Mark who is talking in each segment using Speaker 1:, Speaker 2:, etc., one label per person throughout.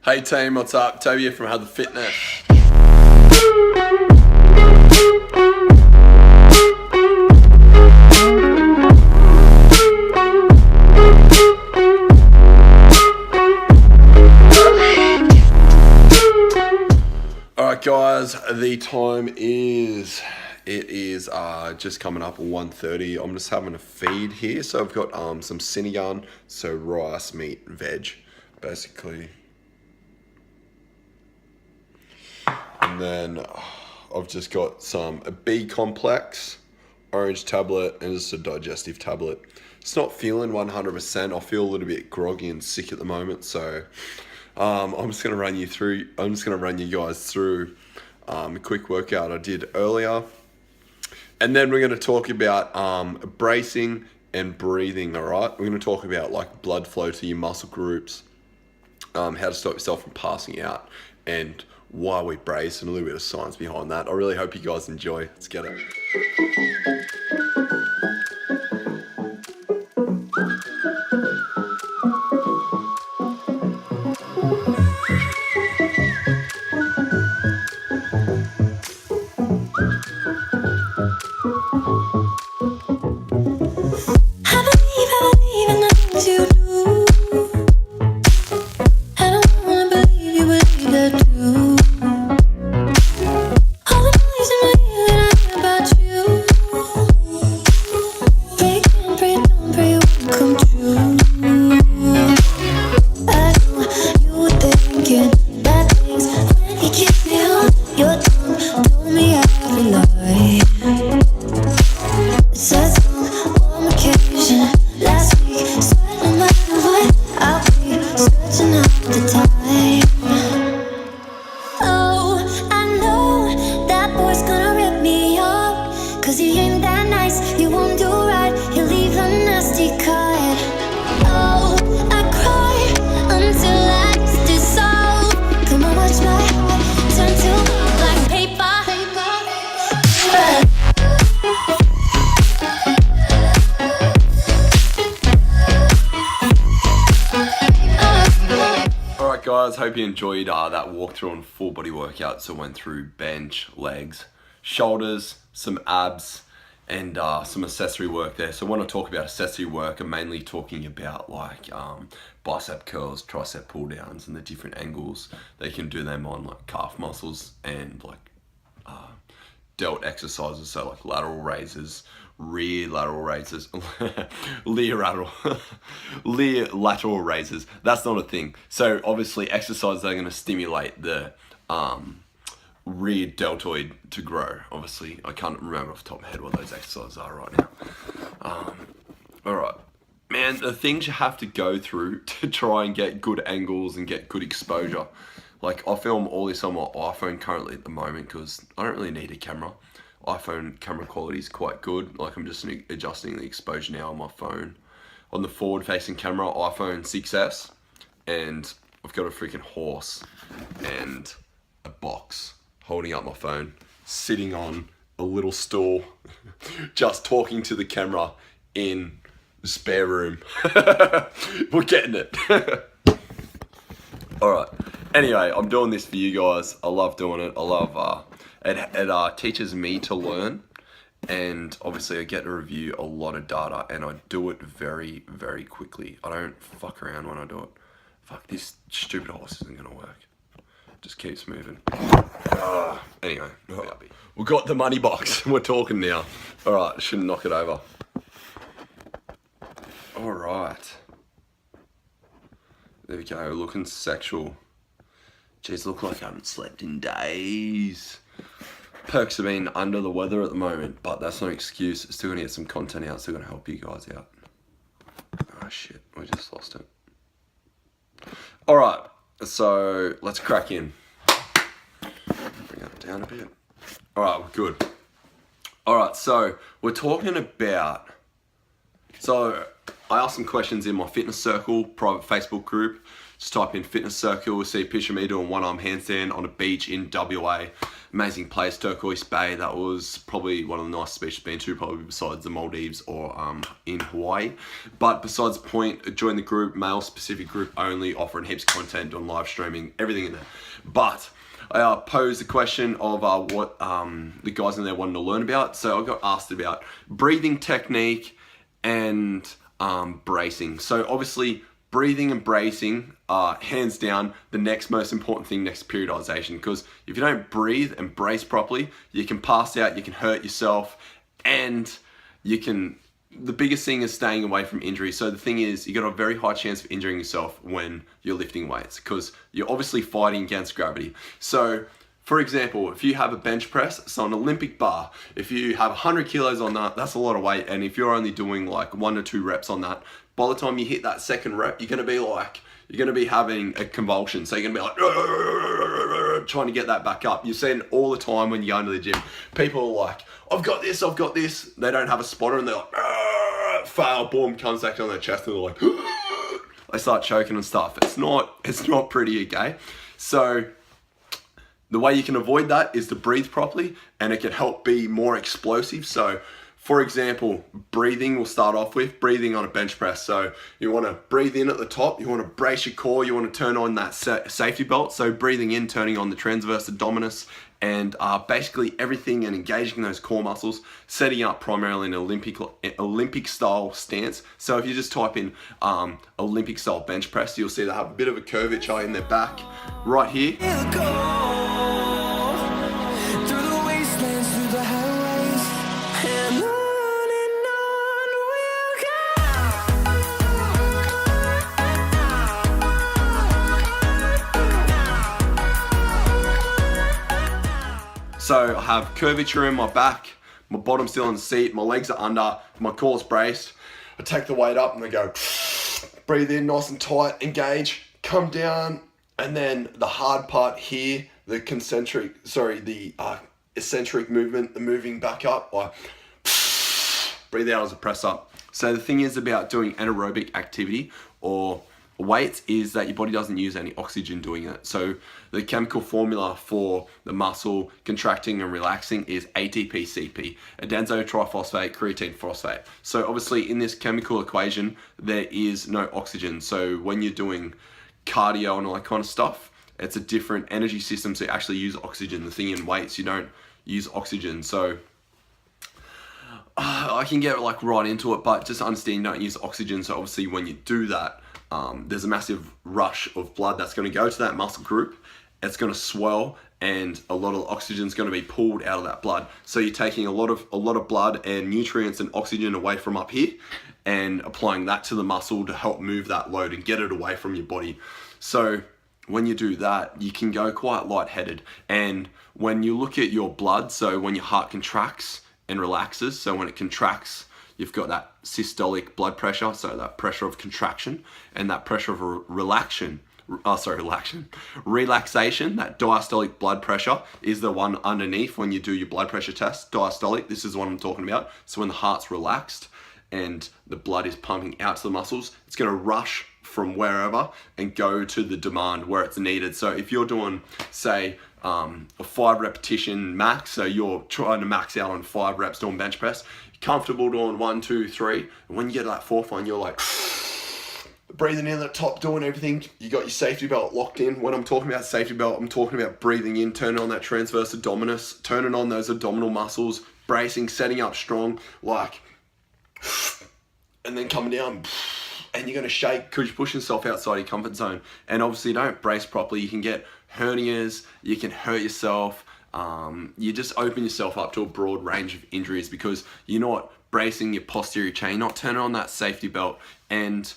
Speaker 1: Hey team, what's up? Toby here from How the Fitness. Alright guys, the time is, just coming up at 1:30. I'm just having a feed here. So I've got some Cinnamon, so rice, meat, veg, basically. And then I've just got a B complex, orange tablet, and just a digestive tablet. It's not feeling 100%. I feel a little bit groggy and sick at the moment, so I'm just gonna run you guys through a quick workout I did earlier, and then we're gonna talk about bracing and breathing. All right, we're gonna talk about like blood flow to your muscle groups, how to stop yourself from passing out, and why we brace, and a little bit of science behind that. I really hope you guys enjoy. Let's get it. Guys, hope you enjoyed that walkthrough on full body workout. So went through bench, legs, shoulders, some abs, and some accessory work there. So when I talk about accessory work, I'm mainly talking about like bicep curls, tricep pull downs, and the different angles they can do them on, like calf muscles and like delt exercises. So like lateral raises, rear lateral raises, rear lateral raises. That's not a thing. So obviously exercises that are going to stimulate the rear deltoid to grow. Obviously, I can't remember off the top of my head what those exercises are right now. All right, man, the things you have to go through to try and get good angles and get good exposure. Like I film all this on my iPhone currently at the moment because I don't really need a camera. iPhone camera quality is quite good. Like I'm just adjusting the exposure now on my phone. On the forward facing camera, iPhone 6S, and I've got a freaking horse and a box holding up my phone, sitting on a little stool, just talking to the camera in the spare room. We're getting it. All right. Anyway, I'm doing this for you guys. I love doing it. I love it teaches me to learn, and obviously I get to review a lot of data, and I do it very, very quickly. I don't fuck around when I do it. Fuck, this stupid horse isn't gonna work. Just keeps moving. Anyway, we've got the money box. We're talking now. All right, shouldn't knock it over. All right. There we go, looking sexual. Jeez, look like I haven't slept in days. Perks have been under the weather at the moment, but that's no excuse. Still gonna get some content out, still gonna help you guys out. Oh shit, we just lost it. All right, so let's crack in. Bring that down a bit. All right, we're good. All right, so we're talking about, so I asked some questions in my fitness circle private Facebook group. Just type in fitness circle, we'll see a picture of me doing one arm handstand on a beach in WA. amazing place, Turquoise Bay. That was probably one of the nicest beaches I've been to, probably besides the Maldives or in Hawaii. But besides the point, join the group, male specific group only, offering heaps of content on live streaming, everything in there. But I posed the question of what the guys in there wanted to learn about. So I got asked about breathing technique and bracing. So obviously breathing and bracing are hands down the next most important thing next to periodization, because if you don't breathe and brace properly, you can pass out, you can hurt yourself, and the biggest thing is staying away from injury. So the thing is, you got a very high chance of injuring yourself when you're lifting weights, because you're obviously fighting against gravity. So for example, if you have a bench press, so an Olympic bar, if you have 100 kilos on that, that's a lot of weight. And if you're only doing like 1 to 2 reps on that, by the time you hit that second rep, you're going to be having a convulsion. So you're going to be like, trying to get that back up. You see it all the time when you go into the gym. People are like, I've got this. They don't have a spotter and they're like, fail, boom, comes back on their chest and they're like, they start choking and stuff. It's not pretty, okay? So the way you can avoid that is to breathe properly, and it can help be more explosive. So for example, breathing, we'll start off with breathing on a bench press. So you want to breathe in at the top, you want to brace your core, you want to turn on that safety belt. So breathing in, turning on the transverse abdominis, and basically everything, and engaging those core muscles, setting up primarily an Olympic style stance. So if you just type in Olympic style bench press, you'll see they have a bit of a curvature in their back right here. So I have curvature in my back, my bottom's still on the seat, my legs are under, my core's braced. I take the weight up and I go, breathe in nice and tight, engage, come down, and then the hard part here, the eccentric movement, the moving back up, I breathe out as a press up. So the thing is about doing anaerobic activity or weights is that your body doesn't use any oxygen doing it. So the chemical formula for the muscle contracting and relaxing is ATP-CP, adenzo triphosphate creatine phosphate. So obviously in this chemical equation, there is no oxygen. So when you're doing cardio and all that kind of stuff, it's a different energy system. So you actually use oxygen. The thing in weights, you don't use oxygen. So I can get like right into it, but just understand you don't use oxygen. So obviously when you do that, there's a massive rush of blood that's going to go to that muscle group. It's going to swell, and a lot of oxygen is going to be pulled out of that blood. So you're taking a lot of blood and nutrients and oxygen away from up here, and applying that to the muscle to help move that load and get it away from your body. So when you do that, you can go quite lightheaded. And when you look at your blood, so when your heart contracts and relaxes, so when it contracts, you've got that systolic blood pressure, so that pressure of contraction, and that pressure of relaxation, that diastolic blood pressure is the one underneath when you do your blood pressure test. Diastolic, this is what I'm talking about. So when the heart's relaxed and the blood is pumping out to the muscles, it's going to rush from wherever and go to the demand where it's needed. So if you're doing, say, a 5 repetition max, so you're trying to max out on 5 reps doing bench press, you're comfortable doing 1, 2, 3, and when you get to that 4th one, you're like breathing in at the top, doing everything. You got your safety belt locked in. When I'm talking about safety belt, I'm talking about breathing in, turning on that transverse abdominis, turning on those abdominal muscles, bracing, setting up strong, like, and then coming down, and you're going to shake because you're pushing yourself outside your comfort zone. And obviously you don't brace properly, you can get hernias, you can hurt yourself, you just open yourself up to a broad range of injuries because you're not bracing your posterior chain, not turning on that safety belt. And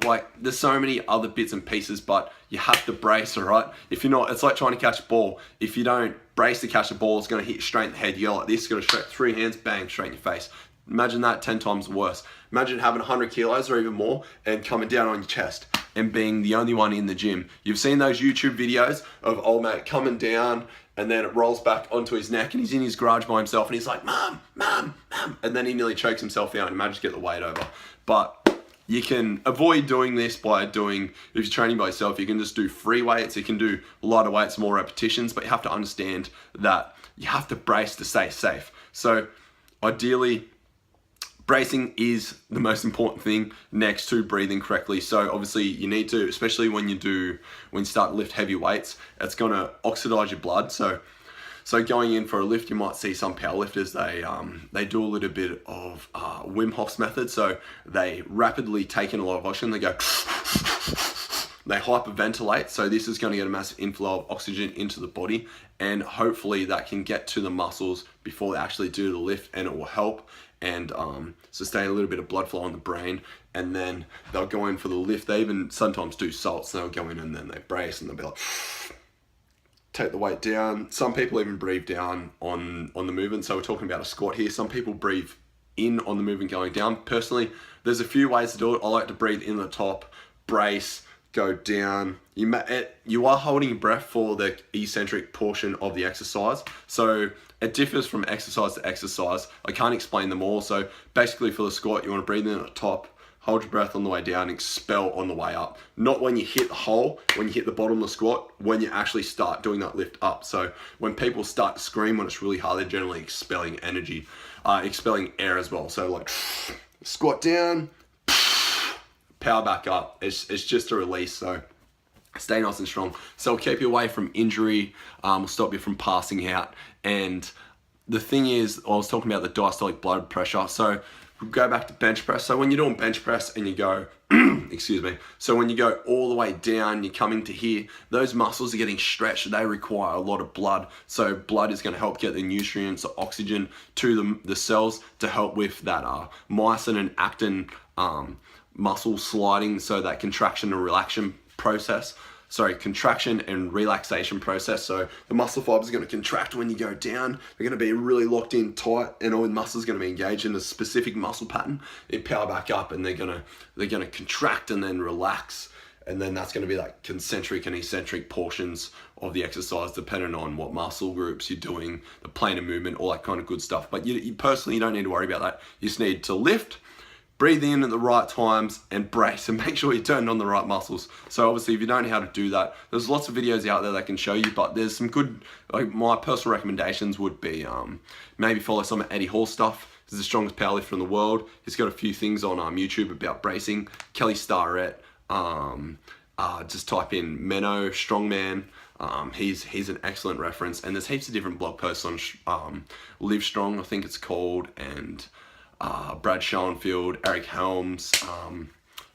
Speaker 1: like there's so many other bits and pieces, but you have to brace, all right? If you're not, it's like trying to catch a ball. If you don't brace to catch a ball, it's going to hit you straight in the head. You go like this, you're going to straight 3 hands, bang, straight in your face. Imagine that 10 times worse. Imagine having 100 kilos or even more and coming down on your chest and being the only one in the gym. You've seen those YouTube videos of old mate coming down and then it rolls back onto his neck and he's in his garage by himself and he's like, Mom, Mom, Mom. And then he nearly chokes himself out and manages to get the weight over. But You can avoid doing this by doing, if you're training by yourself, you can just do free weights. You can do lighter weights, more repetitions, but you have to understand that you have to brace to stay safe. So ideally, bracing is the most important thing next to breathing correctly. So obviously you need to, especially when you start to lift heavy weights, it's gonna oxidize your blood. So going in for a lift, you might see some powerlifters, they do a little bit of Wim Hof's method. So they rapidly take in a lot of oxygen, they go, they hyperventilate. So this is gonna get a massive inflow of oxygen into the body, and hopefully that can get to the muscles before they actually do the lift, and it will help and sustain a little bit of blood flow in the brain. And then they'll go in for the lift. They even sometimes do salts. They'll go in and then they brace and they'll be like, take the weight down. Some people even breathe down on the movement. So we're talking about a squat here. Some people breathe in on the movement going down. Personally, there's a few ways to do it. I like to breathe in the top, brace, go down. You are holding your breath for the eccentric portion of the exercise. So it differs from exercise to exercise. I can't explain them all. So basically for the squat, you want to breathe in at the top, hold your breath on the way down, expel on the way up. Not when you hit the hole, when you hit the bottom of the squat, when you actually start doing that lift up. So when people start to scream when it's really hard, they're generally expelling energy, expelling air as well. So like squat down, power back up. It's just a release. So stay nice and strong. So it'll keep you away from injury, will stop you from passing out. And the thing is, I was talking about the diastolic blood pressure. So we'll go back to bench press. So when you're doing bench press and you go, excuse me. So when you go all the way down, you're coming to here, those muscles are getting stretched. They require a lot of blood. So blood is going to help get the nutrients, the oxygen to the cells to help with that myosin and actin muscle sliding. So that contraction and relaxation process. Contraction and relaxation process. So the muscle fibers are going to contract when you go down. They're going to be really locked in tight, and all the muscles are going to be engaged in a specific muscle pattern. They power back up, and they're going to contract and then relax. And then that's going to be like concentric and eccentric portions of the exercise, depending on what muscle groups you're doing, the plane of movement, all that kind of good stuff. But you personally, you don't need to worry about that. You just need to lift, breathe in at the right times, and brace, and make sure you're turning on the right muscles. So obviously, if you don't know how to do that, there's lots of videos out there that can show you, but there's some good, like my personal recommendations would be maybe follow some of Eddie Hall stuff. He's the strongest powerlifter in the world. He's got a few things on YouTube about bracing. Kelly Starrett, just type in Menno Strongman. He's an excellent reference, and there's heaps of different blog posts on Live Strong, I think it's called, and Brad Schoenfield, Eric Helms.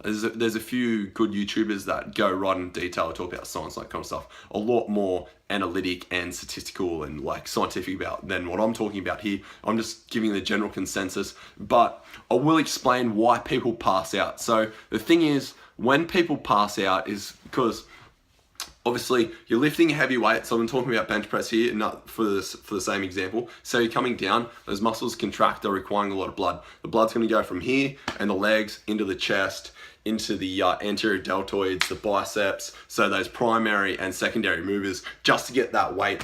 Speaker 1: There's a few good YouTubers that go right in detail, talk about science, that kind of stuff. A lot more analytic and statistical and like scientific about than what I'm talking about here. I'm just giving the general consensus, but I will explain why people pass out. So the thing is, when people pass out is because obviously you're lifting a heavy weight. So I'm talking about bench press here, not for the same example. So you're coming down, those muscles contract, they're requiring a lot of blood. The blood's going to go from here and the legs into the chest, into the anterior deltoids, the biceps. So those primary and secondary movers, just to get that weight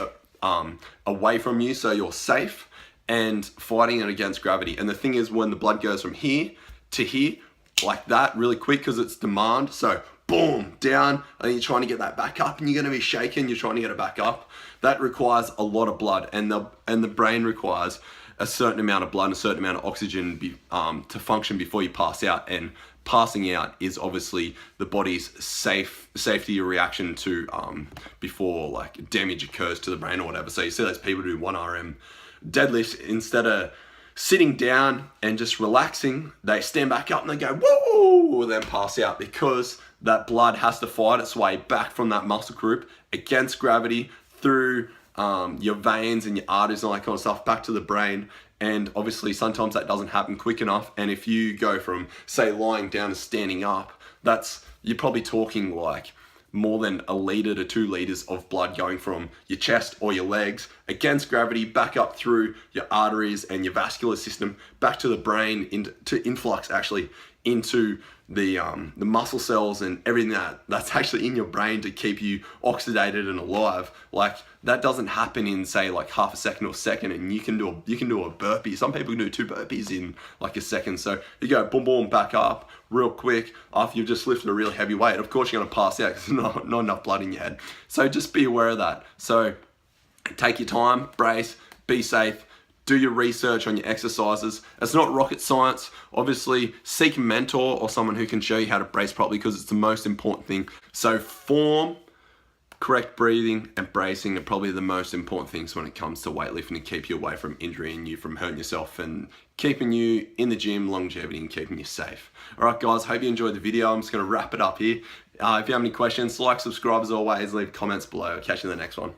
Speaker 1: away from you, so you're safe and fighting it against gravity. And the thing is, when the blood goes from here to here like that really quick, because it's demand, so boom, down, and you're trying to get that back up, and you're going to be shaking, you're trying to get it back up. That requires a lot of blood, and the brain requires a certain amount of blood and a certain amount of oxygen to function before you pass out. And passing out is obviously the body's safety reaction to before like damage occurs to the brain or whatever. So you see those people do 1RM deadlifts, instead of sitting down and just relaxing, they stand back up and they go woo, then pass out, because that blood has to fight its way back from that muscle group against gravity through your veins and your arteries and all that kind of stuff back to the brain. And obviously sometimes that doesn't happen quick enough. And if you go from, say, lying down to standing up, you're probably talking like more than 1 liter to 2 liters of blood going from your chest or your legs against gravity back up through your arteries and your vascular system back to the brain, to influx actually into the muscle cells and everything that's actually in your brain to keep you oxidated and alive. Like that doesn't happen in say like half a second or second, and you can do a burpee. Some people can do 2 burpees in like a second. So you go boom boom back up real quick after you've just lifted a really heavy weight. Of course you're gonna pass out because there's not enough blood in your head. So just be aware of that. So take your time, brace, be safe. Do your research on your exercises. It's not rocket science. Obviously, seek a mentor or someone who can show you how to brace properly because it's the most important thing. So form, correct breathing, and bracing are probably the most important things when it comes to weightlifting to keep you away from injury and you from hurting yourself and keeping you in the gym, longevity, and keeping you safe. All right, guys, hope you enjoyed the video. I'm just gonna wrap it up here. If you have any questions, like, subscribe as always, leave comments below. I'll catch you in the next one.